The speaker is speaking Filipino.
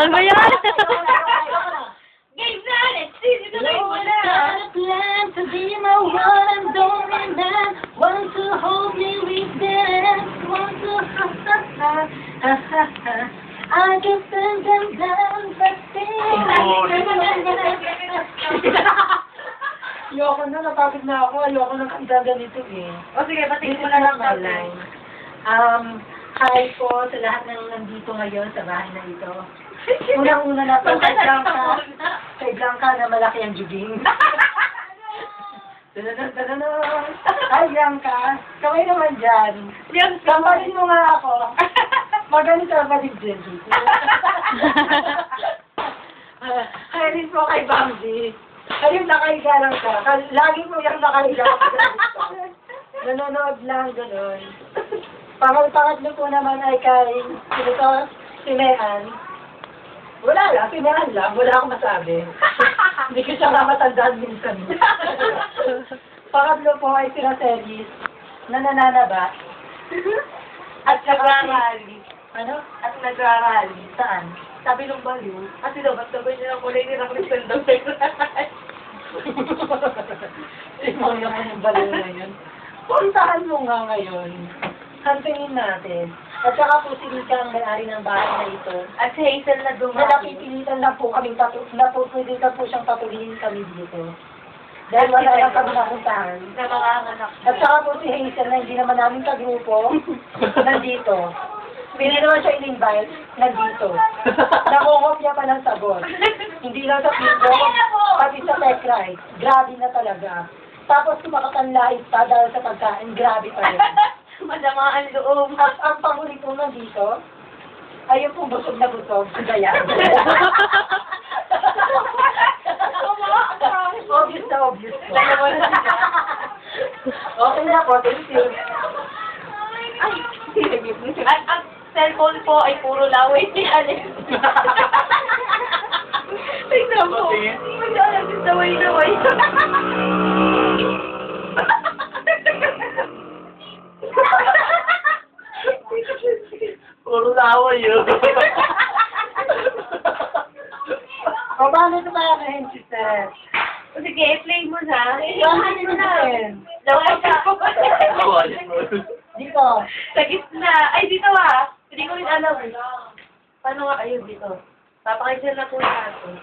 Ano ba yan? Game na! Let's see! Dito na yung wala! Plan to be my one and only man. Want to hold me with them. Want to ha ha ha ha ha ha. I can send them down, but ayoko na, napagod na ako. Ayoko na kanta ganito eh. O sige, batiin mo na lang online. Hi po sa lahat ng nandito ngayon sa bahay na ito. Unang-una na po kay Blanca na malaki ang juging. Hi Blanca, kaway naman dyan. Kamparin mo nga ako. Magaling ka ba din dyan dito? Hi rin po kay Bambi. Ayun, nakahiga lang ka. Lagi mo yung nakahiga. Nanonood lang, gano'n. Pangatlo po naman ay kay si Mehan. Wala lang, si Mehan lang. Wala akong masabi. Hindi ko siya nga matandaan minsan. Pangatlo po ay si Roselis na nananaba. At nagrarally. Ano? At nagrarally. Saan? Sabi nung baliw, kasi daw, basta ba niya ng kulay nila Crystal daw nagrarally. Simang naman yung baliw na yun. Puntahan mo nga ngayon. Hantingin natin. At saka po si Rika ang may-ari ng bahay na ito. At si Hazel na Na dumami. napipilitan lang po kaming napipilitan po siyang patuloyin kami dito. Dahil wala lang kami napuntahan. Na mga anak. At saka po si Hazel na hindi naman namin kagrupo, nandito. Hindi naman siya in-invite, nandito. Nakungopya pa ng sagot. Hindi lang sa Facebook, pati sa TechRide. Grabe na talaga. Tapos kumakatanlait pa dahil sa pagkain, grabe pa rin. Masama ang loob. At ang pangulit po nandito, ayun po busog na busog. Gaya. Obvious na obvious po. Okay na po, thank you. At ang cellphone po ay puro laway ni Alex. Tignan mo. Hindi alam yung laway-laway. Puro laway yun. O, paano ito kaya kahin, sister? Sige, play mo na. Paano ito kahin? Laway ka. Laway. Dito. Sa gitna. Ay, dito ah. Hindi ko rin alam. Paano nga kayo dito? Papakisyan na po natin.